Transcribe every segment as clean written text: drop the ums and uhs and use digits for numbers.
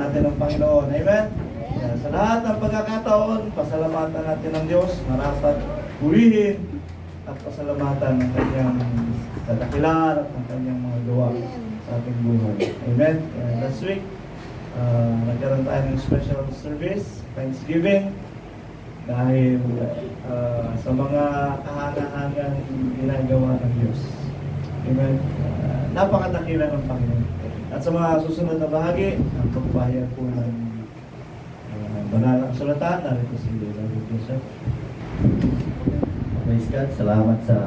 natin ng Panginoon. Amen? Yan. Sa lahat ng pagkakataon, pasalamatan natin ng Diyos, marapat purihin at pasalamatan ng kanyang kadakilan at ng kanyang mga gawa sa ating buhay. Amen? Last week, nagkaroon tayo ng special service, Thanksgiving, dahil sa mga kahanga-hangang ginagawa ng Diyos. Amen? Napakadakila ng Panginoon. At sa mga susunod na bahagi, ang pagbahayag po ng banal na kasulatan, narito si David Joseph. Praise God, salamat sa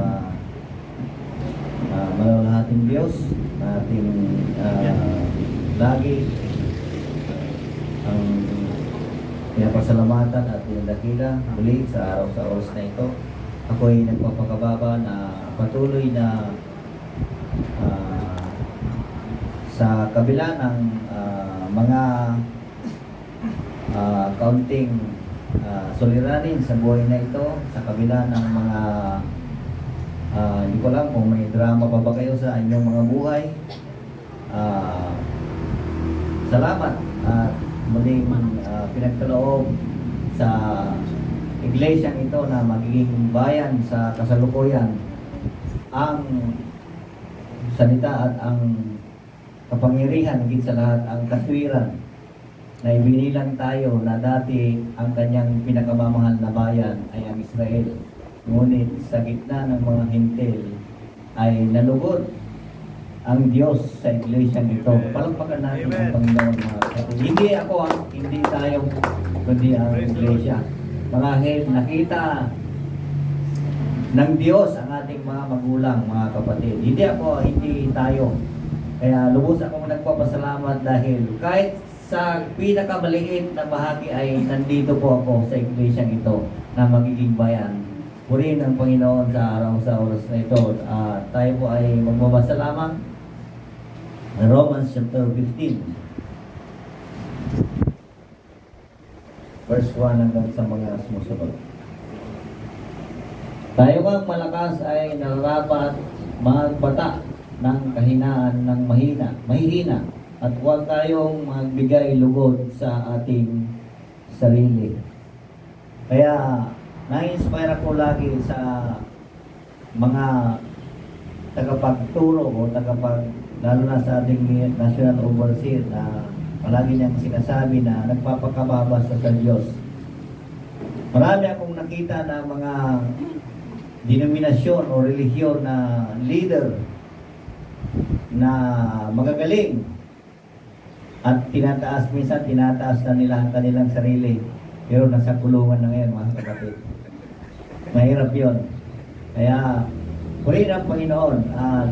malalahating Diyos na ating lagi ang pinapasalamatan at pinadakila muli sa araw sa oras na ito. Ako ay nagpapakababa na patuloy na sa kabila ng mga kaunting suliranin sa buhay na ito, sa kabila ng mga hindi ko alam kung may drama pa ba kayo sa inyong mga buhay. Salamat at muling pinagkaloob sa iglesyang ito na magiging bayan sa kasalukuyan ang salita at ang kapangyarihan, higit sa lahat ang katwiran na ibinilang tayo na dati ang kanyang pinakamamahal na bayan ay ang Israel. Ngunit sa gitna ng mga hintil ay nalugod ang Diyos sa iglesyang ito. Palakpakan natin ang Panginoon, mga kapatid. Hindi ako, hindi tayo, kundi ang iglesia. Marahil nakita ng Diyos ang ating mga magulang, mga kapatid. Hindi ako, hindi tayo. Kaya lubos akong nagpapasalamat dahil kahit sa pinakamaliit na bahagi ay nandito po ako sa iglesyang ito na magiging bayan. Purihin ang Panginoon sa araw sa oras na ito. Tayo po ay magbabasa lamang Romans chapter 15 verse 1 hanggang sa mga sumusunod. Tayo kang malakas ay nararapat magbata ng kahinaan ng mahihina at huwag tayong magbigay lugod sa ating sarili. Kaya na-inspire ako lagi sa mga tagapagturo o lalo na sa ating national overseer na palagi niyang sinasabi na nagpapakababa sa Diyos. Marami akong nakita na mga denominasyon o relihiyon na leader na magagaling at minsan tinataas na nila ang kanilang sarili, pero nasa kulungan na ngayon, mga kapatid. Mahirap yun. Kaya purihin ang Panginoon at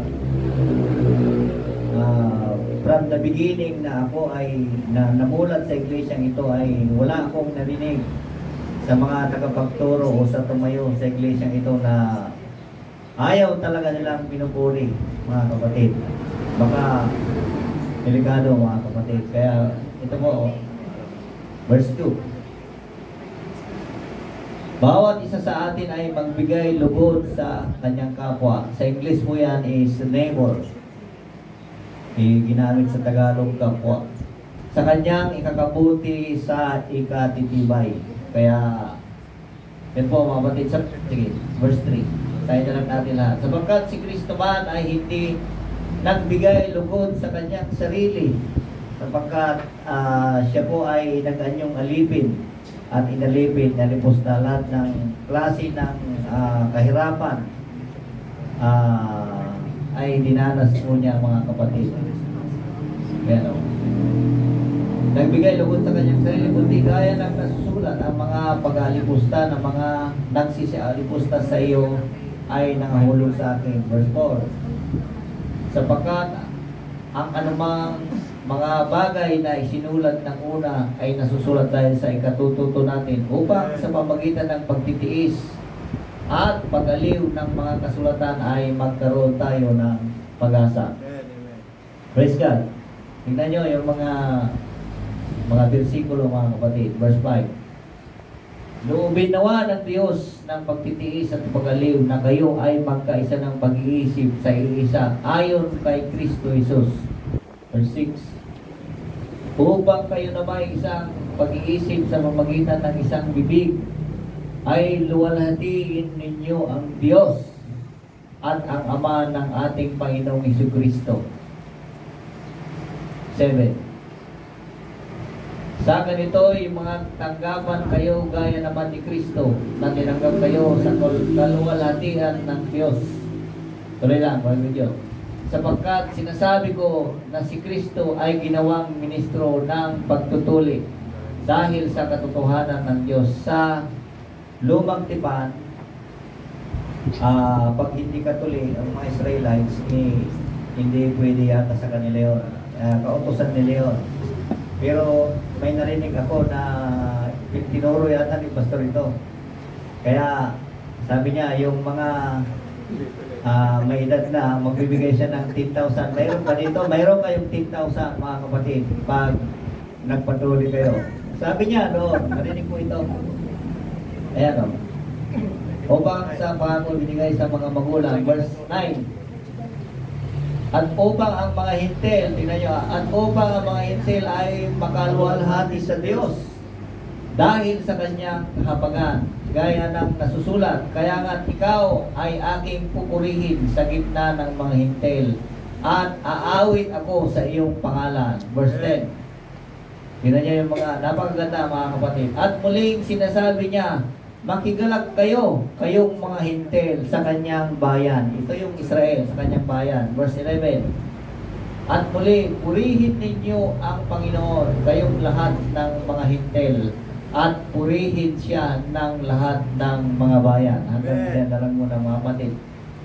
from the beginning na ako ay namulat sa iglesyang ito ay wala akong narinig sa mga tagapagturo o sa tumayo sa iglesyang ito na ayaw talaga nilang pinupuri, mga kapatid. Baka delikado, mga kapatid. Kaya ito po, verse 2. Bawat isa sa atin ay magbigay lugod sa kanyang kapwa. Sa English mo yan is neighbor. Ginamit sa Tagalog, kapwa. Sa kanyang ikakabuti sa ikatitibay. Kaya, yan po mga kapatid. Sige, verse 3. Tayo na lang natin lahat. Sapagkat si Kristo man ay hindi nagbigay lugod sa kanyang sarili. Sapagkat siya po ay nag-anyong alipin at inalipin, nalipos na lahat ng klase ng kahirapan ay dinanas po niya, mga kapatid. Pero nagbigay lugod sa kanyang sarili, kundi gaya ng nasusulat, ang mga pag-alipusta ng mga nagsisialipusta sa iyo ay nangahulog sa akin. Verse 4. Sapagkat ang anumang mga bagay na isinulat ng una ay nasusulat dahil sa ikatututo natin upang sa pamagitan ng pagtitiis at pag-aliw ng mga kasulatan ay magkaroon tayo ng pag-asa. Praise God. Tingnan nyo yung mga bersikulo, mga kapatid. Verse 5. Loobin nawa ng Diyos ng pagtitiis at pag-aliw na kayo ay magkaisa ng pag-iisip sa iisa ayon kay Kristo Jesus. Verse 6. upang kayo na may isang pag-iisip sa pamamagitan ng isang bibig, ay luwalhatiin ninyo ang Diyos at ang Ama ng ating Panginoong Jesucristo. 7. Sa ganito, yung mga tanggapan kayo gaya naman ni Kristo, na tinanggap kayo sa kaluwalhatian ng Diyos. Tuloy lang, pag video. Sapagkat sinasabi ko na si Kristo ay ginawang ministro ng pagtutuli dahil sa katotohanan ng Diyos. Sa lumang tipan, pag hindi katuli ang mga Israelites, hindi pwede yata sa kanila yun. Kautosan nila yun. Pero may narinig ako na tinuro yata ni Pastor ito. Kaya sabi niya, yung mga may edad na, magbibigay siya ng 10,000. Mayroon pa dito, mayroon kayong 10,000 mga kapatid pag nagpatuloy kayo. Sabi niya doon, narinig ko ito. Ayan o. Upang sa pangako binigay sa mga magulang, verse 9. At upang ang mga hintil, tingnan nyo, at upang ang mga hintil ay makaluwalhati sa Diyos dahil sa kanyang kahabagan, gaya ng nasusulat, kaya nga ikaw ay aking pupurihin sa gitna ng mga hintil at aawit ako sa iyong pangalan. Verse 10. Tingnan nyo yung mga napakaganda mga kapatid. At muling sinasabi niya, makigalak kayo, kayong mga hintil sa kanyang bayan. Ito yung Israel sa kanyang bayan. Verse 11. At muli, purihin ninyo ang Panginoon, kayong lahat ng mga hintil, at purihin siya ng lahat ng mga bayan. Hanggang diyan na lang muna mga kapatid.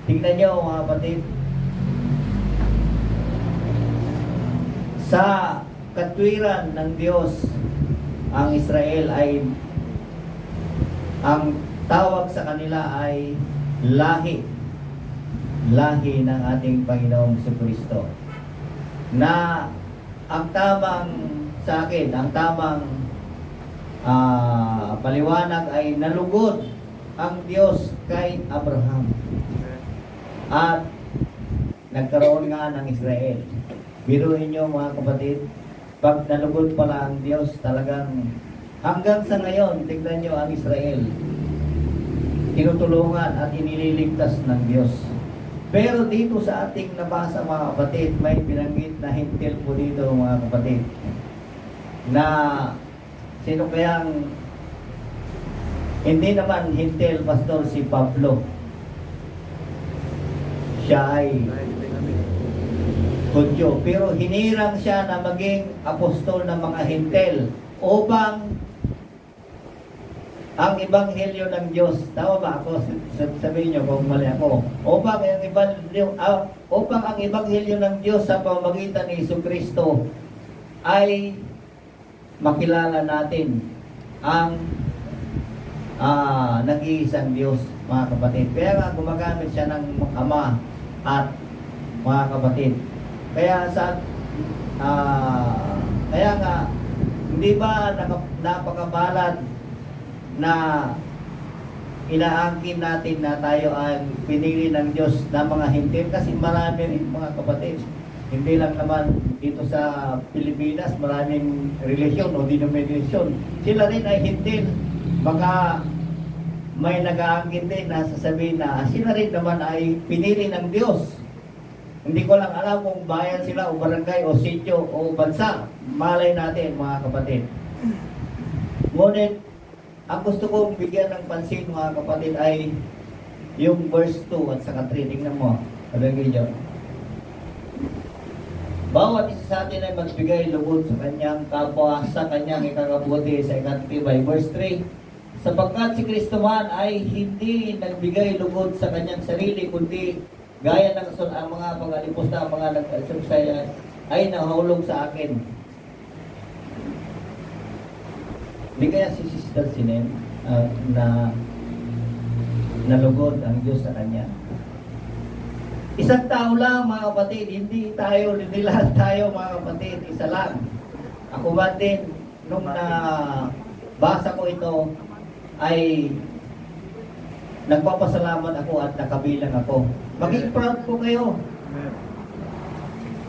Tingnan nyo mga kapatid. Sa katwiran ng Diyos, ang Israel ay, ang tawag sa kanila ay lahi ng ating Panginoong Jesucristo. Na ang tamang sa akin, ang tamang paliwanag ay nalugod ang Diyos kay Abraham at nagkaroon nga ng Israel. Biruin nyo mga kapatid, pag nalugod pala ang Diyos, talagang hanggang sa ngayon, tignan nyo ang Israel, tinutulungan at inililigtas ng Diyos. Pero dito sa ating nabasa mga kapatid, may binanggit na hintil po dito mga kapatid, na sino kayang hindi naman hintil, Pastor, si Pablo. Siya ay Hudyo, pero hinirang siya na maging apostol ng mga hintil upang ang ebanghelyo ng Diyos, tama ba ako? Sabihin nyo kung mali ako. Upang ang ebanghelyo ng Diyos sa pamamagitan ni Jesucristo ay makilala natin ang nag-iisang Diyos, mga kapatid. Kaya nga gumagamit siya ng Ama at mga kapatid. Kaya kaya nga hindi ba napakabalad na inaangkin natin na tayo ang pinili ng Diyos na mga hintil, kasi marami rin mga kapatid. Hindi lang naman dito sa Pilipinas, maraming religion o denomination. Sila rin ay hintil. Baka may nag-aangkin din na sasabihin na sila rin naman ay pinili ng Diyos. Hindi ko lang alam kung bayan sila o barangay o sityo o bansa. Malay natin mga kapatid. Ngunit ang gusto kong bigyan ng pansin mga kapatid ay yung verse 2 at saka 3. Tingnan mo. Kabagay dyan. Bawat isa sa atin ay magbigay lugod sa kanyang kapwa, sa kanyang ikakabuti, sa ikatibay. Verse 3. Sapagkat si Kristo man ay hindi nagbigay lugod sa kanyang sarili, kundi gaya ng ang mga pangalipos na mga nagsasayan ay nahulog sa akin. Di kaya si Sister Sinem na nalugod ang Diyos sa kanya. Isang tao lang mga kapatid, hindi lahat tayo mga kapatid, isa lang. Ako ba din, nung basa ko ito, ay nagpapasalamat ako at nakabilang ako. Maging proud ko kayo.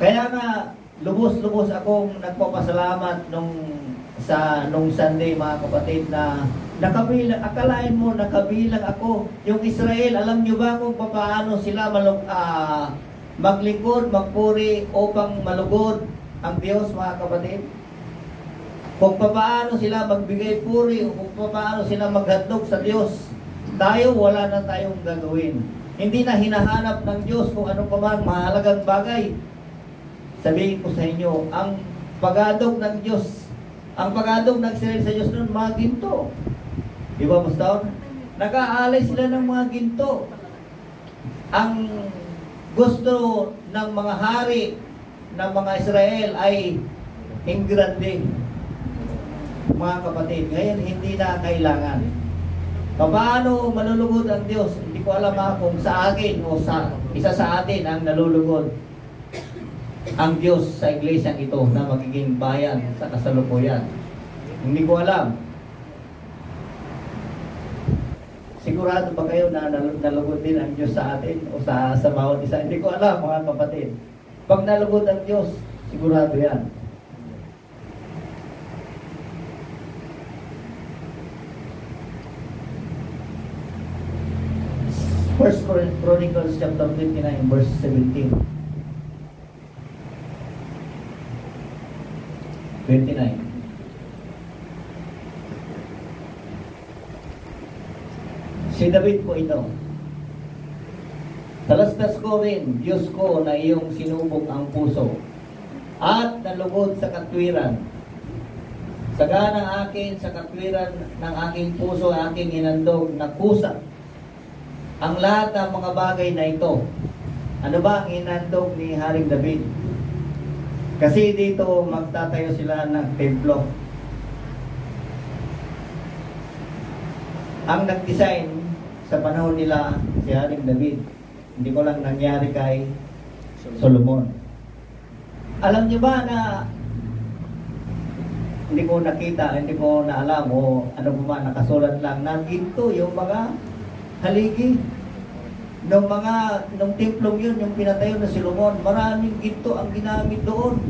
Kaya nga, lubos-lubos akong nagpapasalamat nung Sunday, mga kapatid, na nakabilang, akalain mo nakabilang ako. Yung Israel, alam nyo ba kung paano sila maglingkod, magpuri upang malugod ang Diyos, mga kapatid? Kung paano sila magbigay puri, kung paano sila maghandog sa Diyos. Tayo, wala na tayong gagawin. Hindi na hinahanap ng Diyos kung ano pa man mahalagang bagay. Sabihin ko sa inyo, ang pagadog ng Diyos, ang pagadog ng Israel sa Diyos noon, mga ginto. Di ba, Pastor? Nag-aalay sila ng mga ginto. Ang gusto ng mga hari ng mga Israel ay engranding. Mga kapatid, ngayon hindi na kailangan. Paano malulugod ang Diyos? Hindi ko alam kung sa akin o sa isa sa atin ang nalulugod ang Diyos sa iglesyang ito na magiging bayan sa kasalukuyan. Hindi ko alam. Sigurado ba kayo na nalugod din ang Diyos sa atin o sa bawat isa? Hindi ko alam, mga kapatid. Pag nalugod ang Diyos, sigurado yan. First Chronicles chapter 29 verse 17. 29. Si David po ito. Talastas ko rin, Diyos ko, na iyong sinubok ang puso at nalugod sa katwiran. Sagana akin sa katwiran ng aking puso, aking hinandog na kusa ang lahat ng mga bagay na ito. Ano ba ang hinandog ni Haring David? Kasi dito magtatayo sila ng templo. Ang nag-design sa panahon nila si Haring David. Hindi ko lang nangyari kay Solomon. Alam niyo ba na hindi ko nakita, hindi ko na alam o ano ba nakasulat lang na ginto yung mga haligi nung templong yun, yung pinatayo na si Solomon, maraming ginto ang ginamit doon.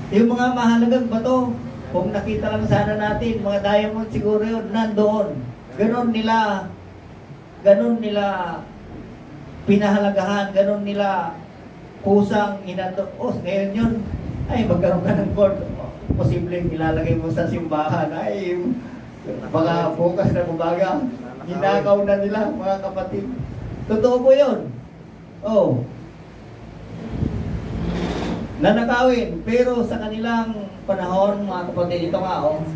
Yung mga mahalagang bato, kung nakita lang sana natin, mga diamond siguro yun, nandoon. Ganon nila pinahalagahan, ganon nila kusang inando. Ngayon yun, ay magkaroon ka ng court. Posibleng ilalagay mo sa simbahan. Ay, baka bukas na umaga, hinakaw na nila, mga kapatid. Totoo po yun. Oh. Nanakawin. Pero sa kanilang panahon, mga kapatid, ito nga, oh.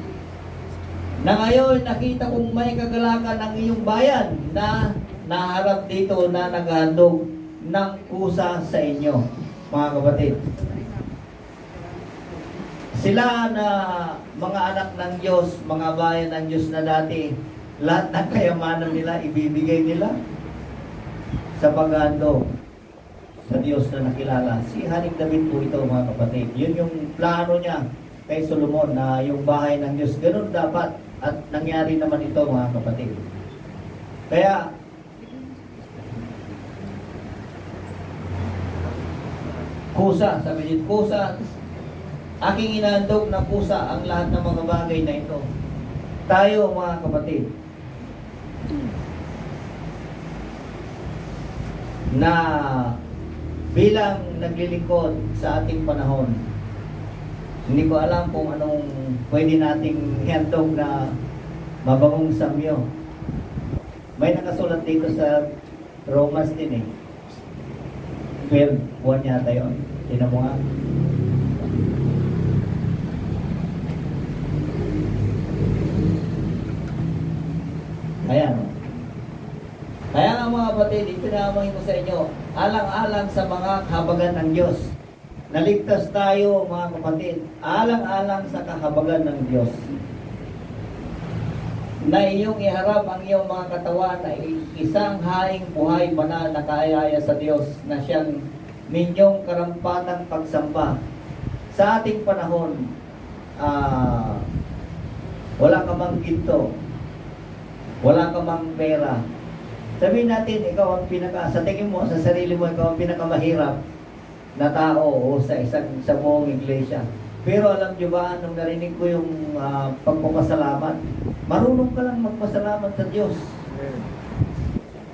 Na ngayon, nakita kong may kagalakan ng iyong bayan na naharap dito na naghandog ng kusa sa inyo, mga kapatid. Sila na mga anak ng Diyos, mga bayan ng Diyos na dati, lahat ng kayamanan nila, ibibigay nila sa paghandog sa Diyos na nakilala. Si Haring David po ito, mga kapatid. Yun yung plano niya kay Solomon na yung bahay ng Diyos. Ganun dapat at nangyari naman ito, mga kapatid. Kaya, kusa, sabi niyo, kusa, aking inahandog na kusa ang lahat ng mga bagay na ito. Tayo, mga kapatid, na bilang naglilingkod sa ating panahon, hindi ko alam kung anong pwede nating ihandog na mabangong samyo. May nakasulat dito sa Romans din 12 buwan yata yun. Tingnan mo nga. Ayan. Kaya nga, mga kapatid, itinamangin ko sa inyo, alang-alang sa mga kahabagan ng Diyos. Naligtas tayo, mga kapatid, alang-alang sa kahabagan ng Diyos. Na iyong iharap ang iyong mga katawan na isang haing buhay banal na kaayaya sa Diyos na siyang ninyong karampatang pagsamba. Sa ating panahon, wala ka mang ginto, wala ka mang pera, Sabihin natin, ikaw ang sa tingin mo, sa sarili mo, ikaw ang pinakamahirap na tao o sa buong iglesia. Pero alam nyo ba, nung narinig ko yung pagpapasalamat, marunong ka lang magpasalamat sa Diyos.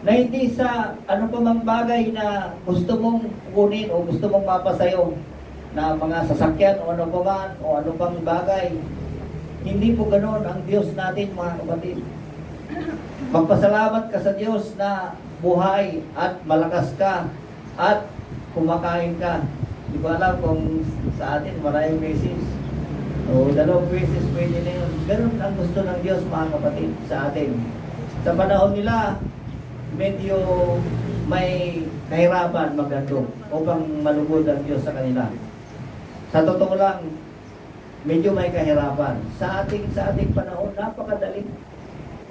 Na hindi sa ano pa mang bagay na gusto mong kunin o gusto mong mapasayo na mga sasakyan o ano pa man o ano pang bagay. Hindi po ganoon ang Diyos natin, mga kapatid. Magpasalamat ka sa Diyos na buhay at malakas ka at kumakain ka. Hindi ko alam kung sa atin maraming beses o 2 beses pwede na yun. Ganun ang gusto ng Diyos, mga kapatid, sa atin. Sa panahon nila, medyo may kahirapan magandong upang malugod ang Diyos sa kanila. Sa totoo lang, medyo may kahirapan. Sa ating panahon, napakadali,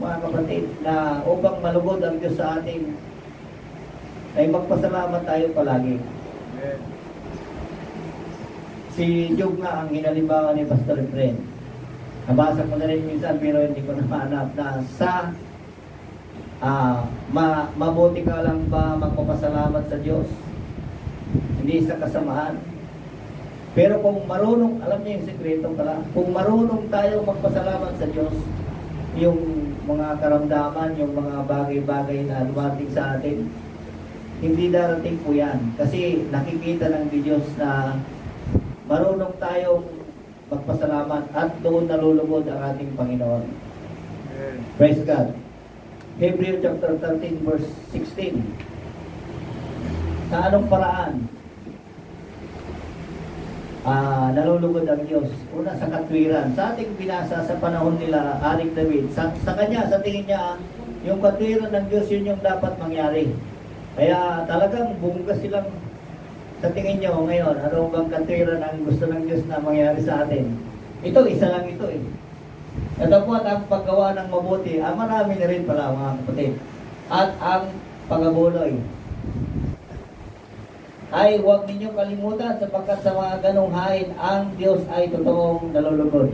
mga kapatid, na upang malugod ang Diyos sa atin, ay magpasalamat tayo palagi. Si Job nga ang hinalimbawa ni Pastor Efren. Nabasa ko na rin minsan pero hindi ko na mahanap na sa mabuti ka lang ba magpapasalamat sa Diyos? Hindi sa kasamahan. Pero kung marunong, alam niyo yung sekreto pala, kung marunong tayo magpasalamat sa Diyos, yung mga karamdaman, yung mga bagay-bagay na dumating sa atin, hindi darating po yan. Kasi nakikita ng Diyos na marunong tayong magpasalamat at doon nalulugod ang ating Panginoon. Praise God. Hebrews chapter 13 verse 16. Sa anong paraan nalulugod ang Diyos? Una, sa katwiran. Sa ating binasa sa panahon nila, Aring David, sa kanya, sa tingin niya, yung katwiran ng Diyos, yun yung dapat mangyari. Kaya talagang bungga silang sa tingin niyo ngayon, ano bang katwiran ang gusto ng Diyos na mangyari sa atin? Ito, isa lang ito eh. Ito po at ang paggawa ng mabuti, marami na rin pala, mga kapatid. At ang pagabuloy ay huwag ninyong kalimutan sapagkat sa mga ganong hain, ang Diyos ay totoong nalulugod.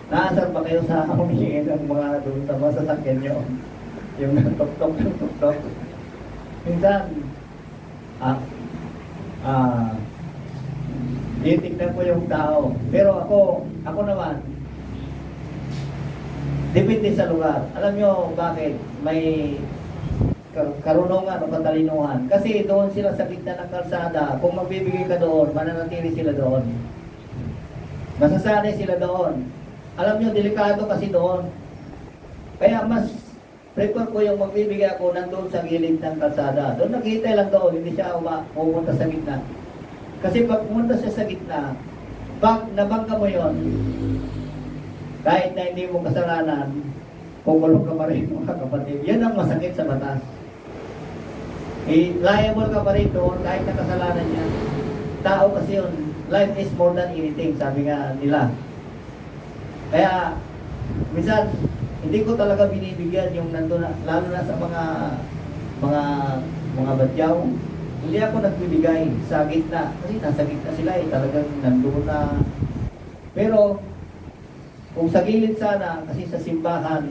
Naasar ba kayo sa humingi ng mga doon sa masasakyan nyo? Yung tuk-tuk. Minsan, titignan ko yung tao. Pero ako naman, depende sa lugar. Alam nyo bakit? May karunungan o katalinuhan. Kasi doon sila sa gitna ng kalsada. Kung magbibigay ka doon, mananatili sila doon. Masasanay sila doon. Alam nyo, delikado kasi doon. Kaya mas prefer ko yung magbibigay ako nandun sa gilid ng kalsada. Doon nakita lang doon, hindi siya pumunta sa gitna. Kasi pag pumunta siya sa gitna, pag nabangga mo yon, kahit na hindi mo kasalanan, kukulong ka pa rin, mga kapatid. Yan ang masakit sa batas. Liable ka pa rin doon kahit na kasalanan niya. Tao kasi yun, life is more than anything, sabi nga nila. Kaya, minsan, hindi ko talaga binibigyan yung nandun, lalo na sa mga batyaw. Hindi ako nagbibigay sa gitna. Kasi nasa gitna sila talagang nandun na. Pero, kung sa gilid sana, kasi sa simbahan,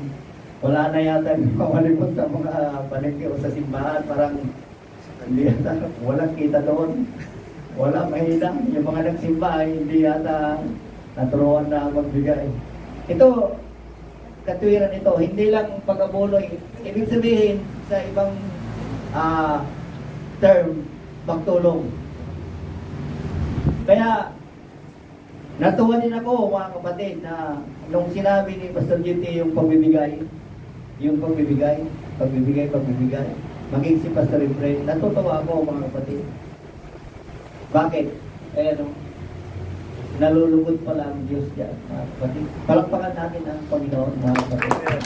wala na yata mawalimot sa mga palengke o sa simbahan, parang hindi yata, walang kita doon. Wala, mahina. Yung mga nagsimba, hindi yata naturuan na magbigay. Ito, katwiran ito, hindi lang pagabuloy. Ibig sabihin, sa ibang term, magtulong. Kaya, natuwa din ako, mga kapatid, na nung sinabi ni Pastor GT yung pagbibigay, maging si Pastor Efren, natutuwa ako, mga kapatid. Bakit? Nalulugod pala ang Diyos dyan, mga kapatid. Palakpakan natin ang Panginoon, mga kapatid.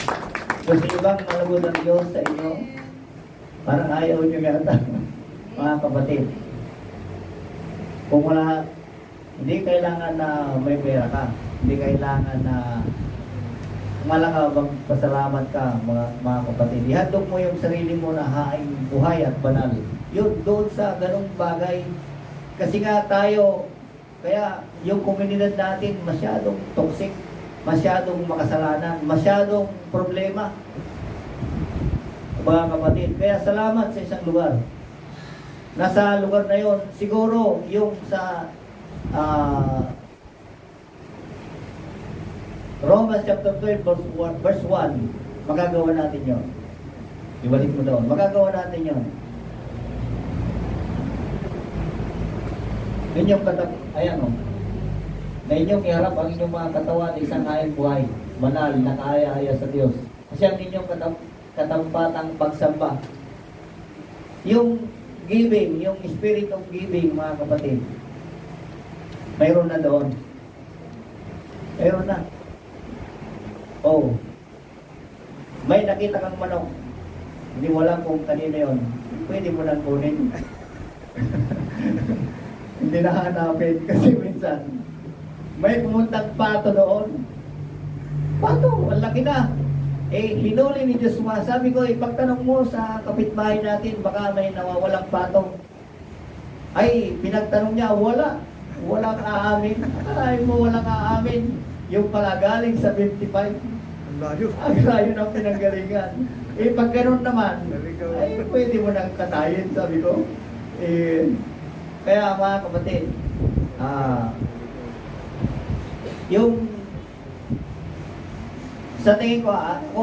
Kung sa ibang nalugod ang Diyos sa inyo, parang ayaw nyo yata, mga kapatid. Kung wala, hindi kailangan na may pera ka. Hindi kailangan na malaka magpasalamat ka, mga kapatid. Ihandog mo yung sarili mo na haing buhay at banal. Yun, doon sa ganung bagay. Kasi nga tayo, kaya yung komunidad natin masyadong toxic, masyadong makasalanan, masyadong problema. mga kapatid. Kaya salamat sa isang lugar. Nasa lugar na yon, siguro yung sa Romans chapter 12 verse 1, magagawa natin yon. Ibalik mo doon. Magagawa natin yon. Inyong ayan o. Na inyong iharap ang inyong mga katawan isang hayang buhay, banal, nakaaya-aya sa Diyos. Kasi ang inyong katampatang pagsamba, yung giving, yung spirit of giving, mga kapatid, mayroon na doon. Mayroon na. Oh. May nakita kang manok. Hindi mo alam kung kanino yun. Pwede mo nang kunin. Hindi na hanapin kasi minsan may pumuntang pato doon. Pato, ang laki na. Eh, hinuli ni Joshua. Sabi ko, ipagtanong mo sa kapitbahay natin, baka may nawawalang pato. Ay, pinagtanong niya, wala. Walang aamin. Akalain mo walang aamin. Yung pala galing sa 55. Ang layo. Ang layo ng pinanggalingan. Eh, pag ganun naman, ay, pwede mo nang katayin, sabi ko. Eh, kaya mga kapatid, yung sa tingin ko,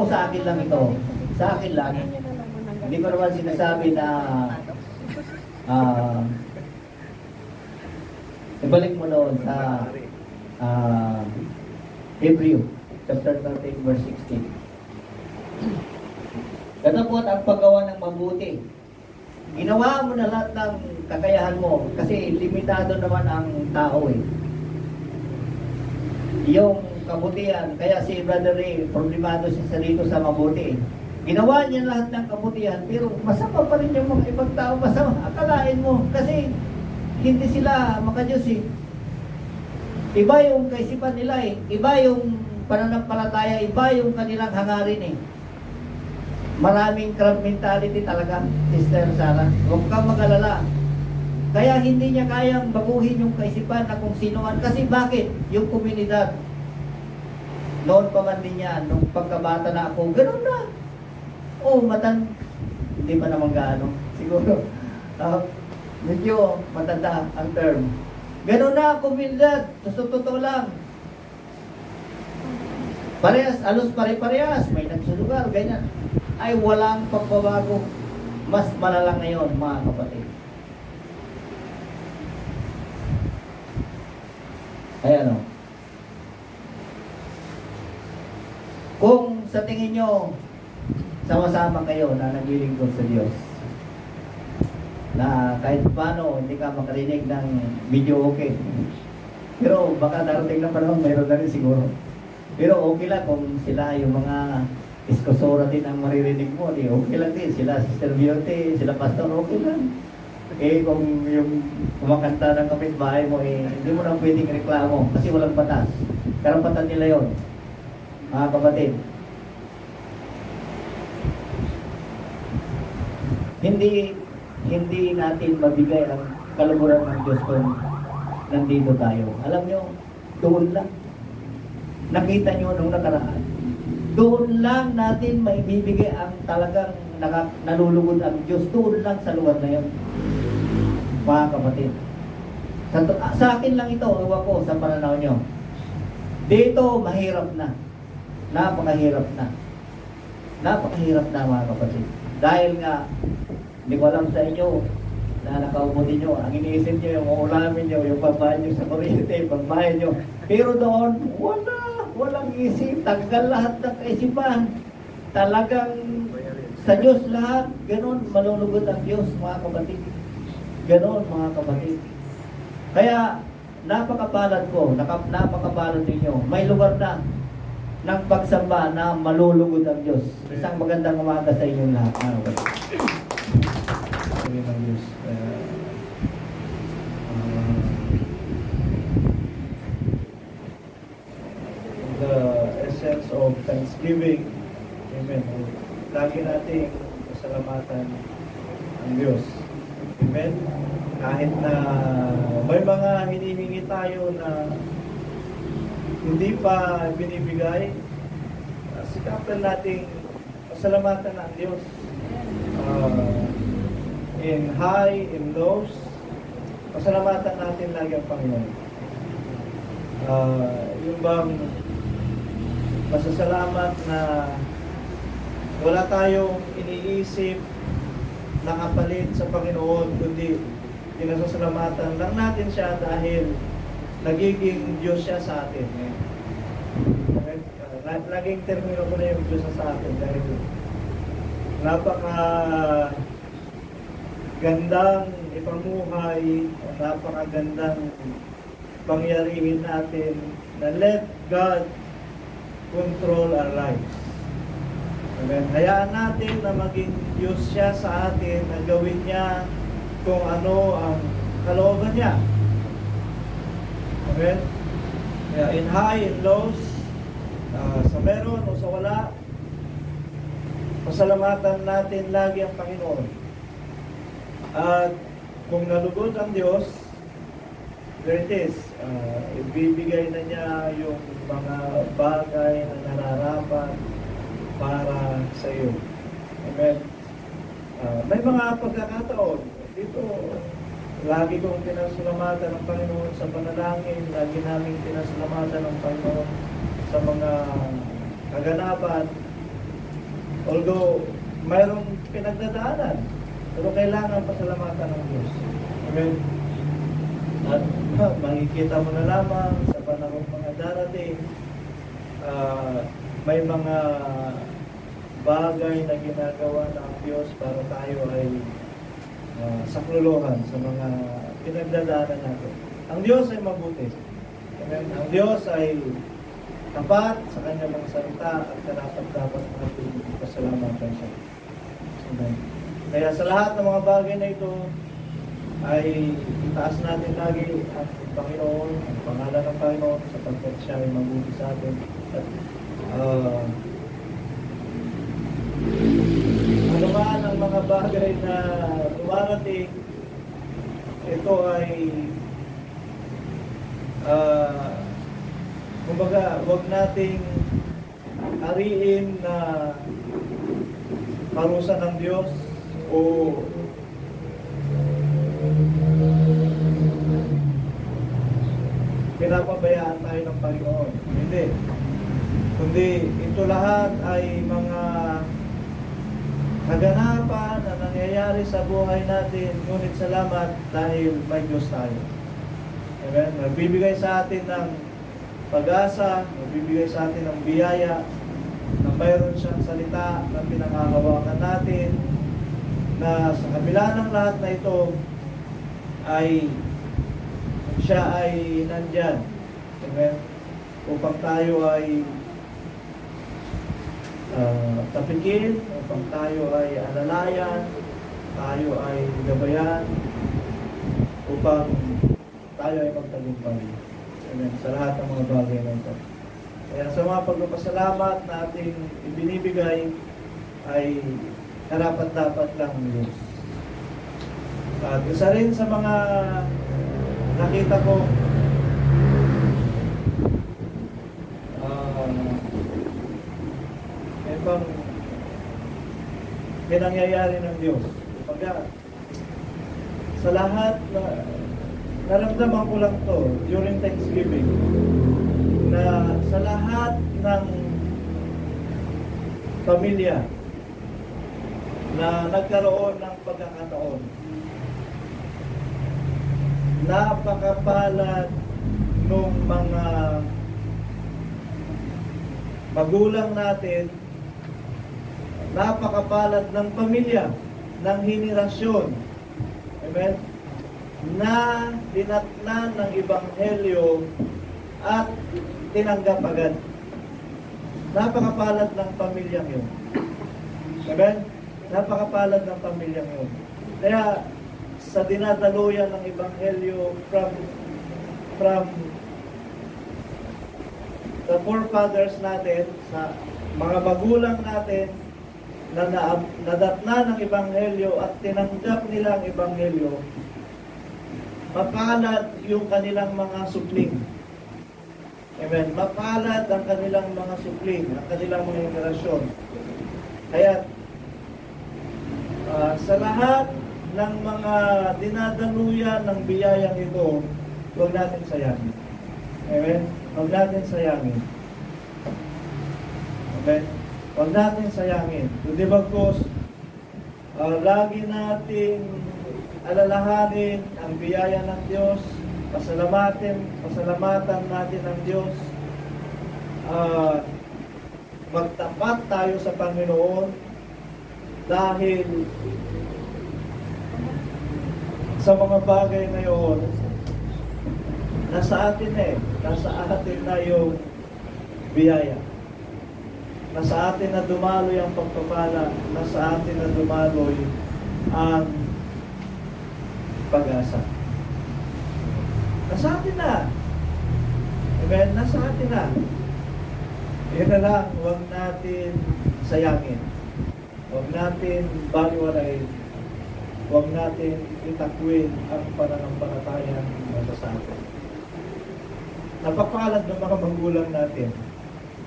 sa akin lang ito. Sa akin lang. Hindi ko naman sinasabi na ibalik mo noon sa Hebrew chapter 13 verse 16. Katapos ang paggawa ng mabuti. Ginawa mo na lahat ng kakayahan mo kasi limitado naman ang tao eh. Yung kabutihan, kaya si Brother Ray, problemado siya dito sa mabuti. Ginawa niya lahat ng kabutihan, pero masama pa rin yung mga ibang tao. Masama, akalain mo, kasi hindi sila makadiyos eh. Iba yung kaisipan nila eh. Iba yung pananampalataya, iba yung kanilang hangarin eh. Maraming crab mentality talaga, Sister Sarah. Huwag kang mag-alala. Kaya hindi niya kayang baguhin yung kaisipan na kung sinoan. Kasi bakit? Yung komunidad. Noon pa man din yan, nung pagkabata na ako, ganun na. Hindi pa naman gaano. Siguro, medyo matanda ang term. Ganun na, komunidad. Totoo lang. Parehas, alos pare-parehas. May nagsusugal, ganyan. Ay, walang pagbabago. Mas malalang ngayon, mga kapatid. Ayan o. Kung sa tingin nyo, sama-sama kayo na naglilingkod sa Diyos, na kahit paano hindi ka makarinig ng video okay. Pero baka darating na panahon, mayroon na rin siguro. Pero okay lang kung sila yung mga iskosora din ang maririnig mo. Okay lang din. Sila Sister Biote, sila Pastor, okay lang. Eh kung yung kumakanta ng kapitbahay mo, hindi mo na pwedeng reklamo kasi walang batas. Karapatan nila yon, mga kapatid. Hindi natin mabigay ang kaluguran ng Diyos kung nandito tayo. Alam nyo, doon lang. Nakita nyo nung nakaraan. Doon lang natin maibibigay ang talagang nalulugod ang Diyos. Doon lang sa lugar na yun. Mga kapatid. Sa akin lang ito, ewan ko sa pananaw nyo. Dito, mahirap na. Napakahirap na. Napakahirap na, mga kapatid. Dahil nga, hindi ko alam sa inyo, na nakaupo din nyo, ang iniisip nyo, yung uulamin nyo, yung pambahan nyo sa kuryente, pambahan nyo. Pero doon, walang isip, tanggal lahat ng kaisipan. Talagang sa Diyos lahat, ganun, malulugod ang Diyos, mga kapatid. Ganon, mga kapatid. Kaya, napakapalad ko, napakapalad ninyo. May lugar na ng pagsamba na malulugod ang Diyos. Isang magandang umaga sa inyong lahat. Sabi ng Diyos. The essence of thanksgiving. Amen. Lagi nating pasalamatan ang Diyos. Amen. Kahit na may mga hinihingi tayo na hindi pa binibigay, sikapan nating pasalamatan ang Diyos. in high, in lows, pasalamatan natin lagi ang Panginoon. Yung bang masasalamat na wala tayong iniisip na kapalit sa Panginoon, kundi pinasasalamatan lang natin siya dahil nagiging Diyos siya sa atin. Laging termino ko na yung Diyos sa atin dahil napaka gandang ipamuhay, napakagandang pangyarihin natin na let God control our lives. Amen. Hayaan natin na maging Diyos siya sa atin, na gawin niya kung ano ang kalooban niya. Amen. Kaya in high, in lows, sa meron o sa wala, pasalamatan natin lagi ang Panginoon. At kung nalugod ang Diyos, there it is, ibibigay na niya yung mga bagay na nararapat para sa iyo. Amen. May mga pagkakataon dito, lagi kong pinasalamatan ng Panginoon sa panalangin, lagi namin pinasalamatan ng Panginoon sa mga kaganapan. Although mayroong pinagdadaanan, pero kailangan pasalamatan ng Diyos. Amen. At makikita mo na lamang sa panahon mga darating, may mga bagay na ginagawa ng Diyos para tayo ay saklolohan sa mga pinagdadaanan natin. Ang Diyos ay mabuti. Amen. Ang Diyos ay tapat sa kanyang mga salita at dapat natin pasalamatan siya. Amen. Kaya sa lahat ng mga bagay na ito ay itaas natin lagi ang Panginoon, ang pangalan ng Panginoon, sapagkat siya ay mabuti sa atin. At ano man ang mga bagay na dumarating, ito ay kumbaga, huwag nating ariin na parusa ng Diyos o pinapabayaan tayo ng Panginoon. Hindi. Kundi ito lahat ay mga kaganapan na nangyayari sa buhay natin, ngunit salamat dahil may Diyos tayo. Amen? Nagbibigay sa atin ng pag-asa, nagbibigay sa atin ng biyaya, na mayroon siyang salita na pinanghahawakan natin, na sa kabila ng lahat na ito ay siya ay nandyan. Amen? Upang tayo ay tapikin, upang tayo ay alalayan, tayo ay gabayan, upang tayo ay magtagumpay. Amen. Sa lahat ng mga bagay na ito. Kaya sa mga pagpapasalamat na ating ibinibigay ay karapat-dapat lang ng Diyos. At isa rin sa mga nakita ko ibang pinangyayari ng Diyos. Pagka sa lahat na naramdaman ko lang to during Thanksgiving, na sa lahat ng pamilya na nagkaroon ng pagkakataon, napakapalad nung mga magulang natin, napakapalad ng pamilya, ng henerasyon, amen, na dinatnan ng Ebanghelyo at tinanggap agad. Napakapalad ng pamilyang yun. Amen? Napakapalad ng pamilyang yun. Kaya sa dinadaluyan ng Ebanghelyo from the forefathers natin, sa mga magulang natin na nadatna ng Ebanghelyo at tinanggap nila ang Ebanghelyo, mapalad yung kanilang mga supling. Amen. Mapalad ang kanilang mga supling, ang kanilang mga henerasyon. Kaya Sa lahat ng mga dinadaluyan ng biyayang ito, huwag natin sayangin. Amen? Huwag natin sayangin. Amen? Huwag natin sayangin. Kundi bagkus, lagi nating alalahanin ang biyaya ng Diyos, pasalamatan natin ang Diyos, magtapat tayo sa Panginoon dahil sa mga bagay na yun, nasa atin na yung biyaya. Nasa atin na dumaloy ang pagpapala, nasa atin na dumaloy ang pag-asa. Nasa atin na. Amen? Nasa atin na. Yun na lang, huwag natin sayangin. Huwag natin baliwalain. Huwag natin itakwin ang pananampalataya na sa atin. Napapalad ng mga magulang natin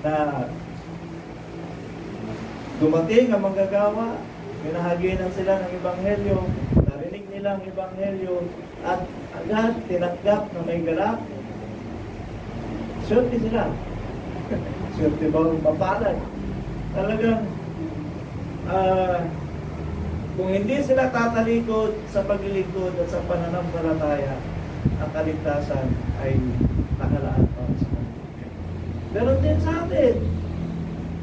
na dumating ang manggagawa, pinahaginan sila ng Ebanghelyo, narinig nila ang Ebanghelyo, at agad tinanggap na may galak. Swerte sila. Swerte ba ang mapalad? Talagang, kung hindi sila tatalikod sa paglilingkod at sa pananampalataya, ang kaligtasan ay nakalaan para sa kanila. Ganon din sa atin.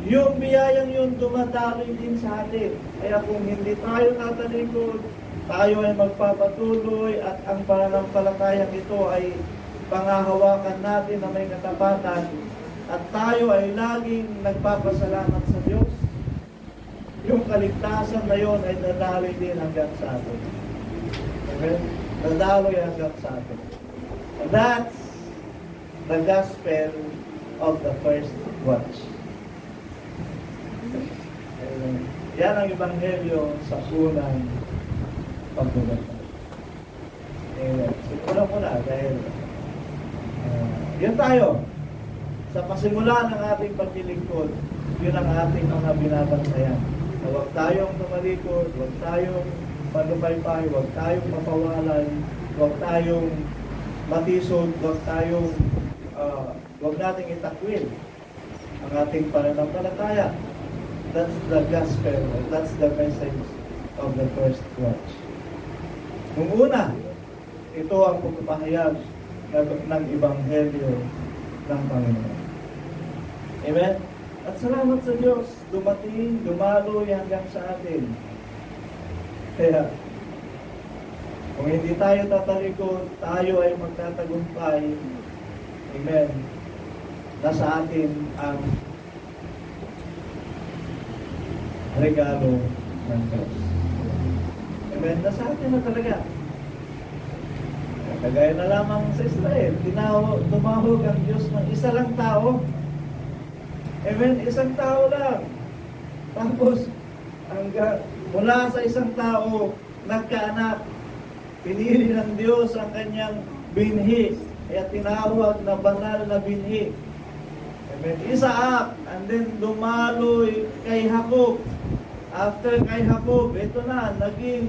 Yung biyayang yun dumadaloy din sa atin. Kaya kung hindi tayo tatalikod, tayo ay magpapatuloy at ang pananampalatayang ito ay pangahawakan natin na may katapatan at tayo ay laging nagpapasalamat sa Diyos. Yung kaligtasan na yun ay dadaloy din hanggang sa atin. Amen? Dadaloy hanggang sa atin. And that's the gospel of the first watch. Yan ang Ebanghelyo sa unang pagbabasa. Simulan ko na dahil yun tayo. Sa pasimula ng ating paglilingkod, yun ang ating mga binabantayan. Na huwag tayong tumalikod, huwag tayong manupaypay, huwag tayong mapawalay, huwag tayong matisod, huwag nating itakwil ang ating pananampalataya. That's the gospel, that's the message of the first watch. Nung una, ito ang pagpapahayag ng Ebanghelyo ng Panginoon. Amen? At salamat sa Diyos, dumaloy hanggang sa atin. Kaya, kung hindi tayo tatalikod, tayo ay magtatagumpay. Amen. Nasa atin ang regalo ng Diyos. Amen. Nasa atin na talaga. Kagaya na lamang sa Israel, tumawag ang Diyos ng isa lang tao. Amen. Isang tao lang. Tapos, mula sa isang tao, nagkaanak. Pinili ng Diyos ang kanyang binhi. Kaya tinawag na banal na binhi. Amen. Isaac, and then dumaloy kay Jacob. After kay Jacob, ito na, naging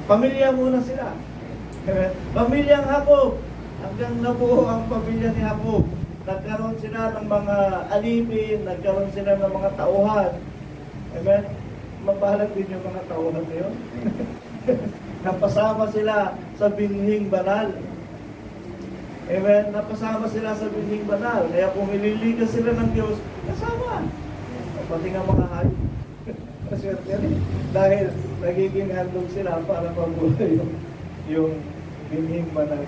pamilya muna sila. Amen. Pamilyang Jacob. Hanggang nabuo ang pamilya ni Jacob. Nagkaroon sila ng mga alipin, nagkaroon sila ng mga tauhan. Amen. Mabalag din yung mga tauhan na yun. Napasama sila sa binhing banal. Amen. Napasama sila sa binhing banal. Kaya kung ililigas sila ng Diyos, kasama. Pati nga mga hayop. Maswerte rin. Dahil nagiging handog sila para mabuhay yung binhing banal.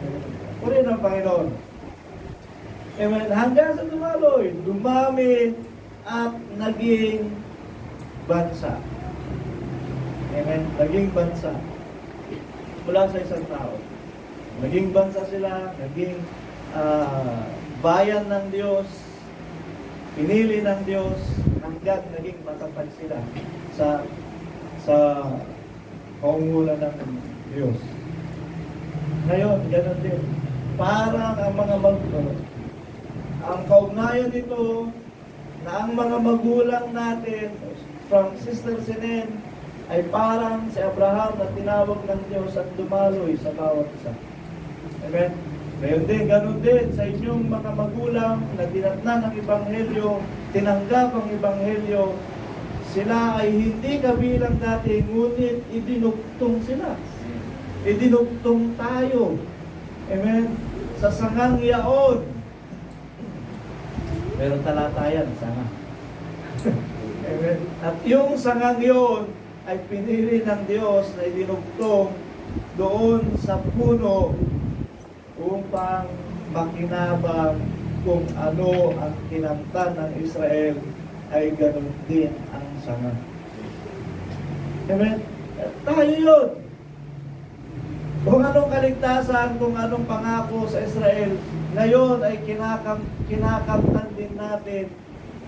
Purihin ang Panginoon. Amen. Hanggang sa dumaloy, dumami at naging bansa. Amen. Naging bansa. Mula sa isang tao. Naging bansa sila, naging bayan ng Diyos, pinili ng Diyos, hanggang naging matatag sila sa paungulan ng Diyos. Ngayon, ganoon din. Parang ang mga ang kaugnayan nito na ang mga magulang natin, from Sister Sinen ay parang si Abraham na tinawag ng Diyos at dumaloy sa bawat isa. Amen? Ngayon din, ganun din sa inyong mga magulang na dinatnan ang Ebanghelyo, tinanggap ang Ebanghelyo, sila ay hindi kabilang dati, ngunit idinugtong sila. Idinugtong tayo. Amen? Sa sangang yaon. Meron talata yan, sanga. Amen? At yung sangang yun ay pinili ng Diyos na idinugtong doon sa puno upang makinabang kung ano ang kinamtan ng Israel ay ganun din ang sanga. Amen? Tayo yun. Kung anong kaligtasan, kung anong pangako sa Israel, ngayon ay kinakamtan din natin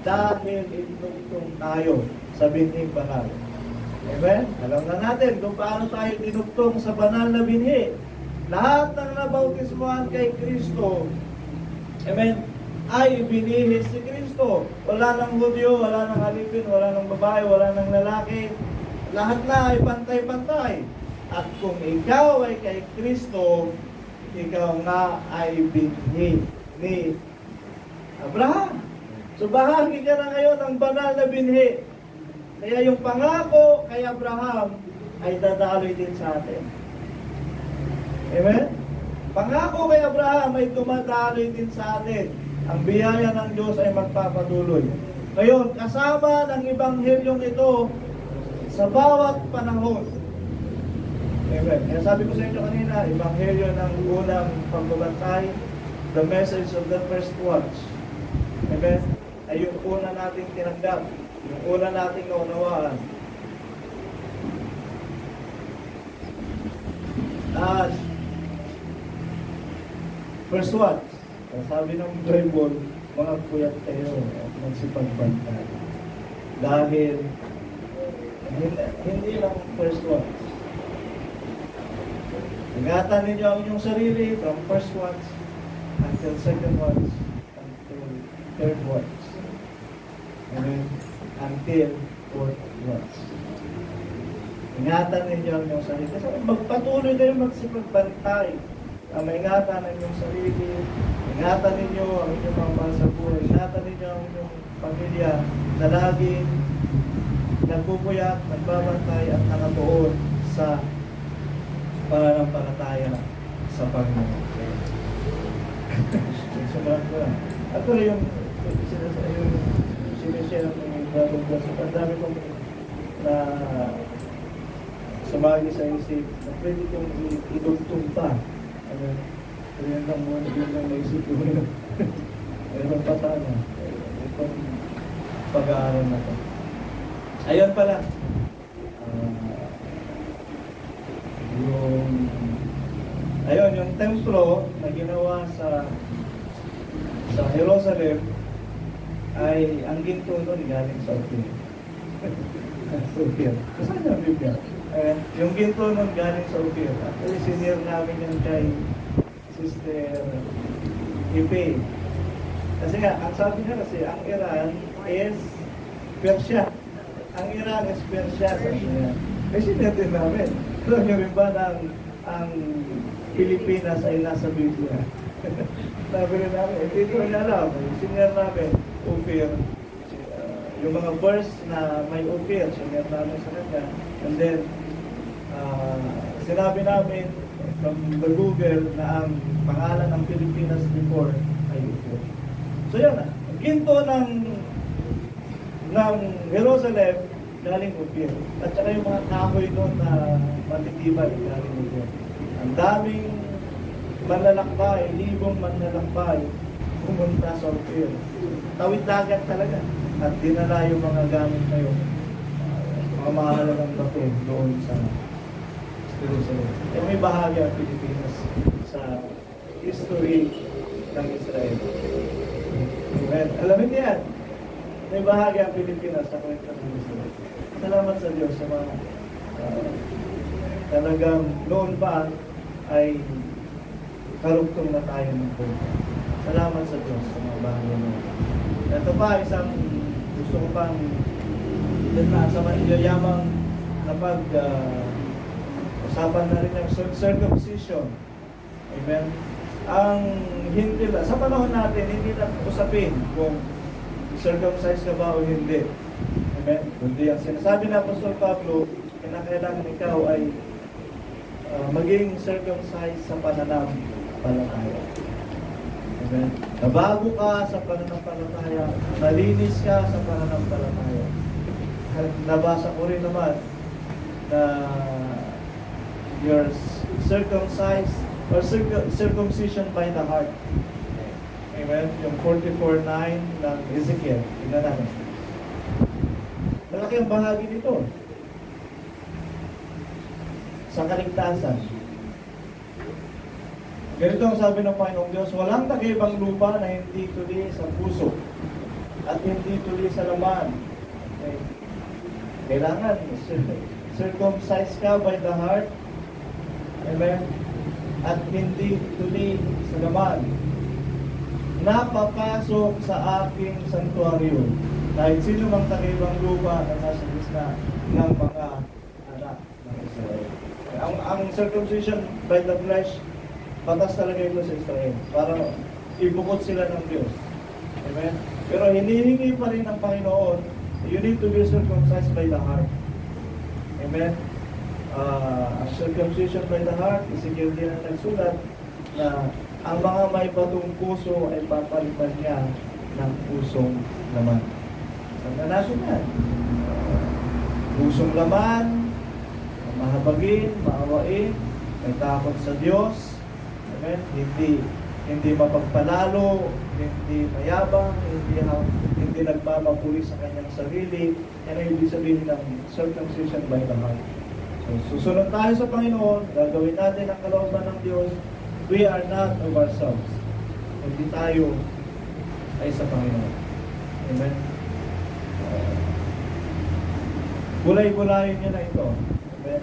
dahil inugtong tayo sa binhing banal. Amen? Alam na natin kung paano tayo dinugtong sa banal na binhi. Lahat ng nabautismuhan kay Kristo, amen, ay ibinihis si Kristo. Wala ng Hudyo, wala ng alipin, wala ng babae, wala ng lalaki. Lahat na ay pantay-pantay. At kung ikaw ay kay Kristo, ikaw nga ay binhi ni Abraham. So bahagi ka na ngayon ng banal na binhi. Kaya yung pangako kay Abraham ay dadaloy din sa atin. Amen? Pangako kay Abraham ay dumadaloy din sa atin. Ang biyaya ng Diyos ay magpapatuloy. Ngayon, kasama ng Ebanghelyong ito sa bawat panahon. Amen. Kaya sabi ko sa inyo kanina, Ebanghelyo ng unang pagbabantay, the message of the first watch. Amen. Ay yung una nating tinanggap, yung una nating naunawaan. At first watch, sabi ng Bible, mga puyat kayo at magsipagbantay. Dahil hindi lang first watch. Ingatan ninyo ang inyong sarili from first watch until second watch until third watch. Amen. Until fourth watch. Ingatan ninyo ang inyong sarili. Kasi magpatuloy kayo magsipagbantay. Ingatan ang inyong sarili. Ingatan ninyo ang inyong mga mahal sa buhay. Ingatan ninyo ang inyong pamilya na laging nagpupuyat, nagbabantay at nakatuon sa pananampalataya sa Panginoon. Sobrang ko lang. Actually, yung sinishare ng bagong blessing, ang dami kong na sumagi sa isip na pwede kong idugtong pa. Pero yan lang muna, yun lang naisip ko. Meron pa sana. Itong pag-aaral na to. Ayun pala. Yung templo na ginawa sa Jerusalem ay ang ginto nun galing sa Ophir. Saan yung Biblia? Yung ginto nun galing sa Ophir. Actually, senior namin yung kay Sister Ipe. Kasi nga, ang sabi niya kasi, ang Iran is Persia. Ang Iran is Persia, sabi niya. Kasi senior din namin. Alam niyo rin ba na ang Pilipinas ay nasa Biblia? Sabi rin namin, dito niya alam, senior namin, Ophir. Yung mga verse na may Ophir, senior namin sa kanya. And then, sinabi namin from the Google na ang pangalan ng Pilipinas before ay Ophir. So yun na, ang ginto ng Jerusalem galing Ophir. At saka yung mga kahoy doon na matitibay galing Ophir. Ang daming manlalakbay, libong manlalakbay pumunta sa Ophir. Tawid dagat talaga. At dinala yung mga gamit na yun. Mga mahalagang bato doon sa Jerusalem. Eh, may bahagi ang Pilipinas sa history ng Israel. Amen. Alamin niyo yan. May bahagi ang Pilipinas sa kwento ng Israel. Salamat sa Diyos sa mga talagang noon pa ay karugtong na tayo ng kwento. Salamat sa Diyos sa mga bahagi mo. Ito pa, isang gusto ko pang Then na sa yayamang napag usapan na rin yung circumcision. Amen. Ang hindi lang, sa panahon natin, hindi na usapin kung circumcised ka ba o hindi. Amen. Kundi ang sinasabi na Apostol Pablo, kinakailangan ikaw ay maging circumcised sa pananampalataya. Amen. Nabago ka sa pananampalataya, nalinis ka sa pananampalataya. Nabasa ko rin naman na you're circumcised or circumcision by the heart. Amen. Yung 44:9 ng Ezekiel. Tingnan natin. Malaki ang bahagi nito sa kaligtasan. Ganito ang sabi ng Panginoong Diyos, walang nag-ibang lupa na hindi tuli sa puso at hindi tuli sa laman. Okay. Kailangan circumcised ka by the heart. Amen. At hindi tuli sa laman. Napapasok sa aking santuaryo. Kahit sino mang nag-ibang lupa na nasa gitna ng mga anak ng Israel. Ang circumcision by the flesh, batas talaga ito sa Israel para ibukod sila ng Diyos. Amen? Pero hinihingi pa rin ng Panginoon, you need to be circumcised by the heart. Amen? Ang circumcision by the heart, Ezekiel din ang nagsulat na ang mga may batong puso ay papalitan niya ng pusong laman. Saan natin yan? Pusong laman, mahabagin, maawain, may takot sa Diyos. Amen? Hindi mapagpalalo, hindi mayabang, hindi nagpapapuri sa kanyang sarili. Yan ang ibig sabihin ng circumcision by the heart. So, susunod tayo sa Panginoon, gagawin natin ang kalooban ng Diyos. We are not of ourselves. Hindi tayo ay sa Panginoon. Amen? Gulay-gulayin niyo na ito. Amen?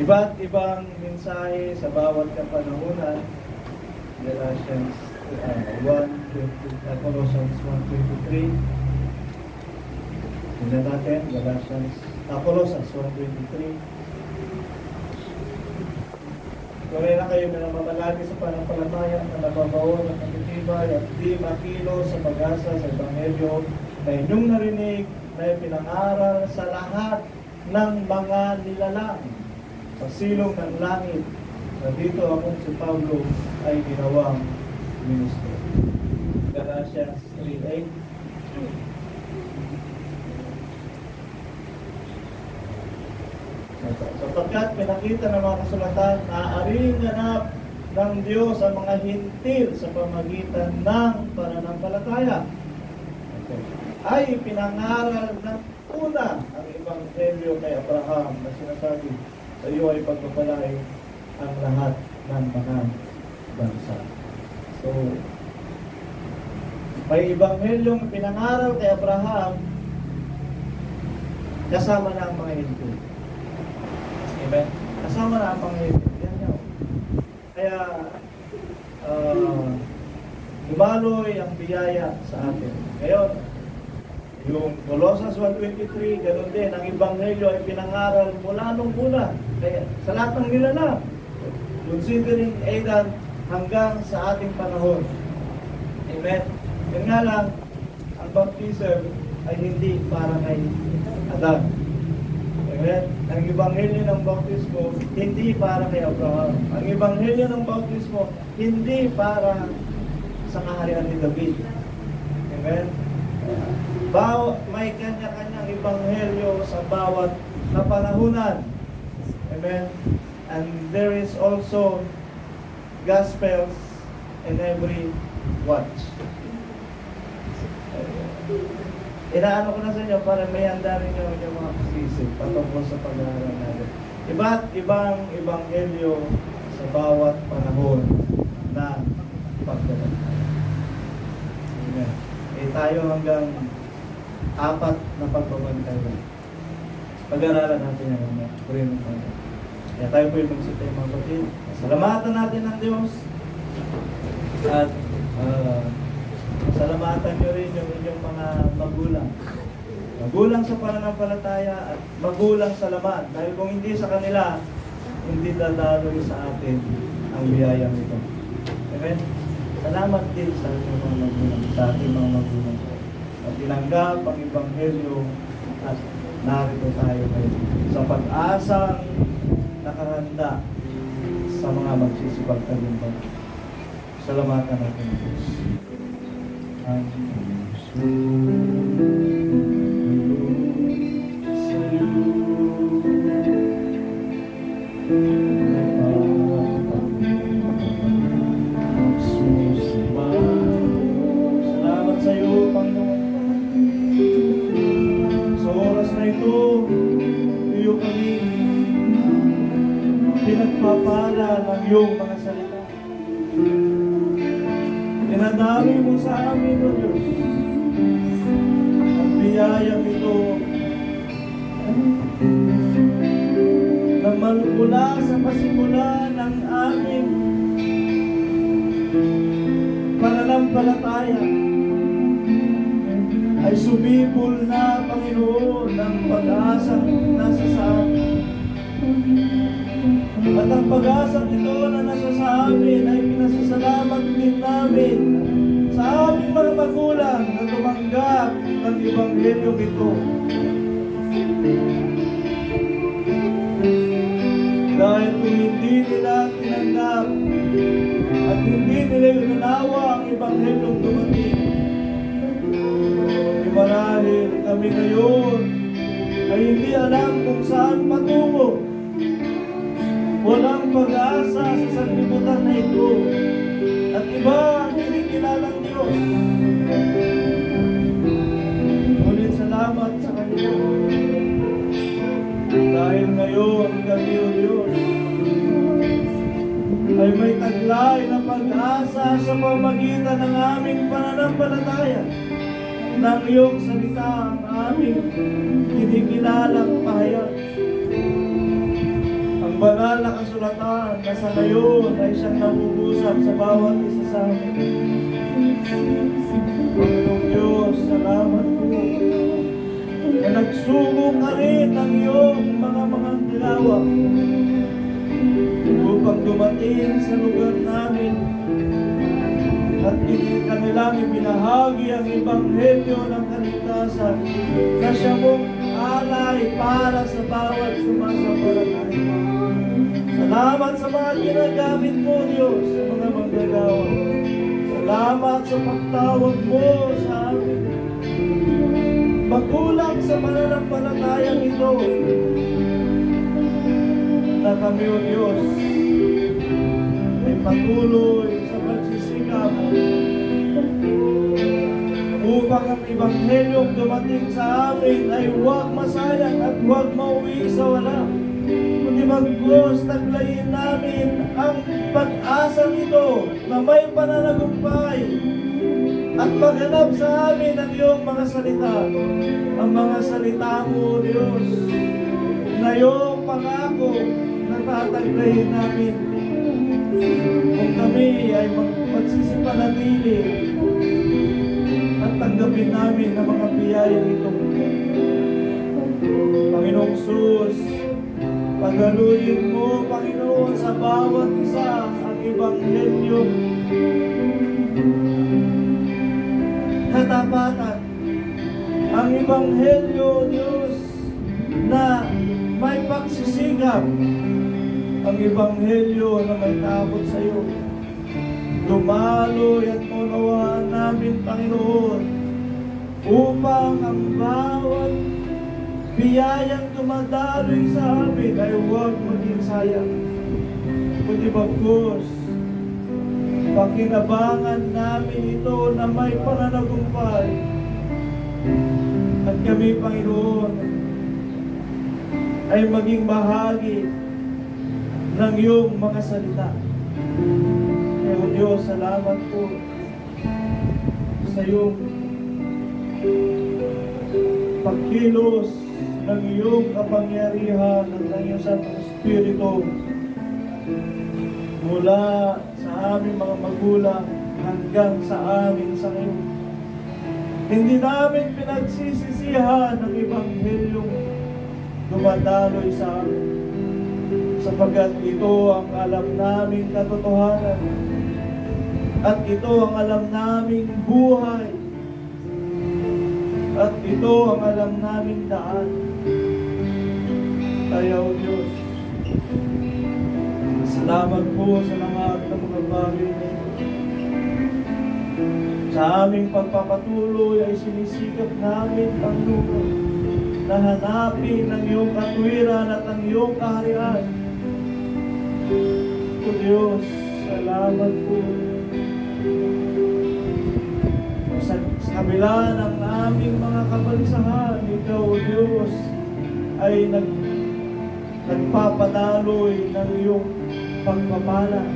Iba't ibang mensahe sa bawat kapanahunan. Galatians 1:20, Colossians 1:23. Tingnan natin, Colossians 1:23. Kung na kayo na namamalagi sa panampalataya na nababaon at nakitibay at di makilo sa pag-asa sa Ebanghelyo na inyong narinig na ipinangaral sa lahat ng mga nilalang sa silong ng langit na dito akong si Pablo ay ginawang ministro. Galatians 3:8. Sapagkat pinakita ng mga kasulatan na aaring ganap ng Diyos ang mga hintil sa pamagitan ng pananampalataya. Okay. Ay pinangaral ng una ang Ebanghelyo kay Abraham na sinasabi, sa iyo ay pagpapalain ang lahat ng mga bansa. So, may Ebanghelyong pinangaral kay Abraham kasama na ang mga hintil. Amen? Kasama na ang mga hintil. Yan yun. Kaya, lumaloy ang biyaya sa atin. Ngayon, yung Colossians 1:23, ganoon din, ang Ebanghelyo ay pinangaral mula nung una. Kaya, sa lahat ng nilalang, considering Adan hanggang sa ating panahon. Amen? Yan nga lang, ang baptism ay hindi para kay Adan. Amen? Ang Ebanghelyo ng bautismo, hindi para kay Abraham. Ang Ebanghelyo ng bautismo, hindi para sa kaharian ni David. Amen? May kanya-kanyang Ebanghelyo sa bawat kapanahunan. Amen? And there is also Gospels in every watch. Inaano ko na sa inyo para may handa rin yung mga kasisip patungkol sa pag-aaral natin. Iba't ibang Ebanghelyo sa bawat panahon na pagdadala. Amen. Tayo hanggang 4 na pagbabantay. Pag-aralan natin yung mga purihin ng Panginoon. Kaya tayo po yung magsitay mga kapatid. Salamatan natin ng Diyos. At salamatan nyo rin yung inyong mga magulang. Magulang sa pananampalataya at magulang sa laman. Dahil kung hindi sa kanila, hindi dadaloy sa atin ang biyayang ito. Amen? Salamat din sa ating mga magulang, sa ating mga magulang. At tinanggap ang Ebanghelyo at narito tayo ngayon sa pag-asang nakaranda sa mga magsisipagtagumpay. Salamatan natin ang Diyos. Salamat sa iyo, Panginoon. Sa oras na ito, iyo kami pinagpapala ng iyong mga salita. Dinadami mo sa amin, O Diyos, ang biyayang ito na mula sa pasimula ng aming pananampalataya ay sumibol na, Panginoon, ng pag-asang nasa sa amin. At ang pag-asang ito na nasa sa amin ay pinasasalamat din namin sa aming mga magulang na tumanggap ng Ebanghelyo ito. Dahil kung hindi nila tinanggap at hindi nila inunawa ang Ebanghelyo dumating, marahil kami ngayon ay hindi alam kung saan patungo. Walang pag-asa sa sanlibutan na ito at iba ang kinikilalang Diyos. Ngunit salamat sa kanila dahil ngayon kami, O Diyos, ay may taglay na pag-asa sa pamagitan ng aming pananampalataya ng iyong salita, ang aming kinikilalang pahayag. Ang banal na kasulatan na sa ngayon ay siyang nabubusap sa bawat isa sa amin. Panginoong Diyos, salamat po na nagsugo ka rin ng iyong mga dilawa upang dumating sa lugar namin at kanilang ibinahagi ang Ebanghelyo ng kaligtasan na siya mong alay para sa bawat sumasampalataya. Salamat sa mga ginagamit mo, Diyos, sa mga manggagawa. Salamat sa pagtawag mo sa amin. Magulang sa pananampalatayang ito na kami, O Diyos, ay patuloy sa pagsisikap upang ang Ebanghelyong dumating sa amin ay huwag masayang at huwag mauwi sa wala. Kundi mag-Diyos, taglayin namin ang pag-asa nito na may pananagumpay at maghanap sa amin ang iyong mga salita. Ang mga salita mo, Diyos, na iyong pangako na tataglayin namin kung kami ay magsisipanatili at tanggapin namin ang mga biyaya nito. Panginoong Sus, pagaluin mo, Panginoon, sa bawat isa ang Ebanghelyo katapatan. Ang Ebanghelyo, Diyos, na may pagsisigap. Ang Ebanghelyo na may takot sa iyo. Dumaloy at unawaan namin, Panginoon, upang ang bawat biyayang dumadaloy sa amin ay huwag maging sayang. Kundi bagkus, pakinabangan namin ito na may pananagumpay. At kami, Panginoon, ay maging bahagi ng iyong mga salita. Kaya, O Diyos, salamat po sa iyong pagkilos ng iyong kapangyarihan ng iyong Santong Espiritu mula sa aming mga magulang hanggang sa amin sa ngayon. Hindi namin pinagsisisihan ang Ebanghelyong dumadaloy sa amin, sapagkat ito ang alam naming katotohanan at ito ang alam naming buhay at ito ang alam naming daan. Kaya o Diyos, salamat po sa lahat ng mga bagay na ito. Sa aming pagpapatuloy ay sinisikap namin, Panginoon, na hanapin ang iyong katwiran at ang iyong kaharian. O Diyos, salamat po. Sa kabila ng aming mga kabalisahan, Ikaw, O Diyos, ay nagpapadaloy ng iyong pagpapala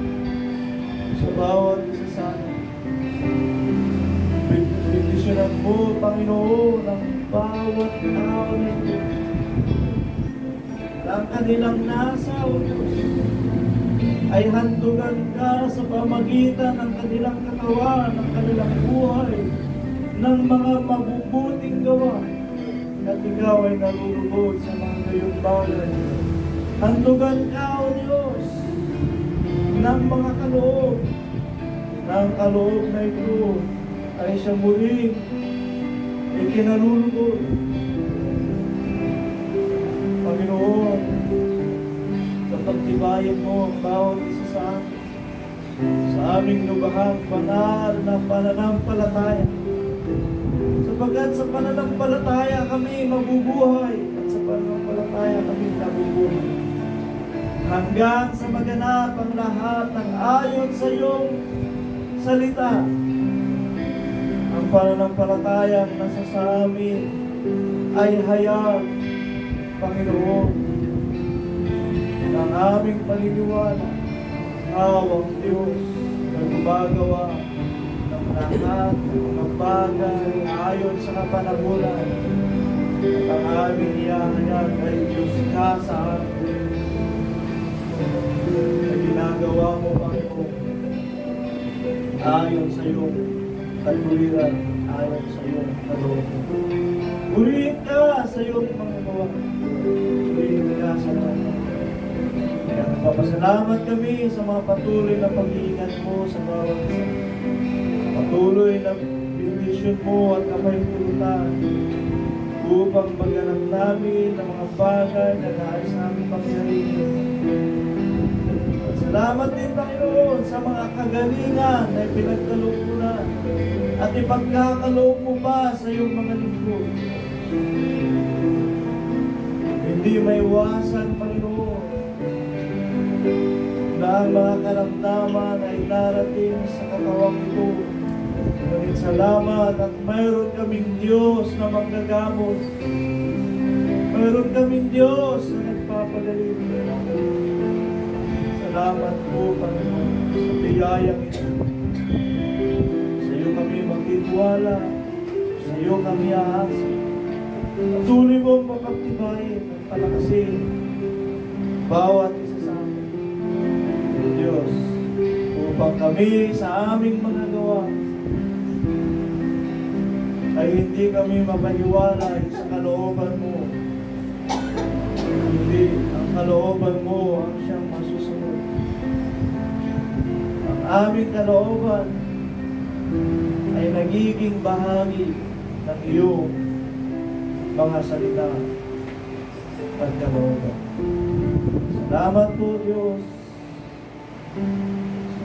sa bawat isa sa amin. Bendisyonan mo, Panginoon, ang bawat tao nito. Ang kanilang nasa, O Diyos, ay handugan ka sa pamagitan ng kanilang katawan, ng kanilang buhay, ng mga mabubuting gawa. At ikaw ay nalulubog sa mga gayong bagay. Handugan ka, O Diyos, ng mga kaloob. Ng kaloob na ito ay siya muling ikinalulubog. Panginoon, pagtibayan mo ang bawat isa sa amin, sa aming lubhang banal na pananampalataya, sapagkat sa pananampalataya kami mabubuhay at sa pananampalataya kami nabubuhay hanggang sa maganap ang lahat ng ayon sa iyong salita. Ang pananampalatayang nasa sa amin ay hayag, Panginoon, ang aming paniniwala, awang Diyos na gumagawa ng lahat ng mga bagay ayon sa kapanahulan, at ang aming iyahayag ay Diyos ka sa amin na ginagawa mo, Panginoon, ayon sa iyong katwiran, ayon sa iyong kalooban. Purihin ka sa iyong mga gawa, purihin ka sa mga. Kaya nagpapasalamat kami sa mga patuloy na pag-iingat mo sa bawat isa. Patuloy na bendisyon mo at kapahintulutan upang maganap namin ang mga bagay na nais namin pangyarihin. At salamat din, Panginoon, sa mga kagalingan na ipinagkaloob mo na at ipagkakaloob mo pa sa iyong mga lingkod. Hindi may iwasan, Panginoon, na ang mga karamdaman ay darating sa katawang ito. Ngunit salamat at mayroon kaming Diyos na manggagamot. Mayroon kaming Diyos na nagpapagaling. Salamat po, Panginoon, sa biyayang ito. Sa iyo kami magtitiwala, sa iyo kami aasa. Patuloy mo mapagtibayin at palakasin bawat isa sa amin, Diyos, upang kami sa aming mga gawa ay hindi kami mapaniwala sa kalooban mo. Hindi, ang kalooban mo ang siyang masusunod. Ang aming kalooban ay nagiging bahagi ng iyong mga salita at kalooban. Salamat po, Diyos.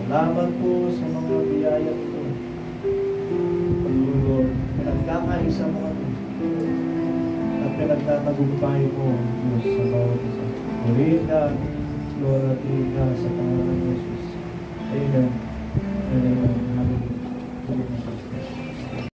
Salamat po sa mga biyaya ito. Pagulog, pinagkakaisa mo kami at pinagtatagumpay mo, Diyos, sa bawat isa. Purihin ka, Lord, at ka sa pangalan ng Diyos.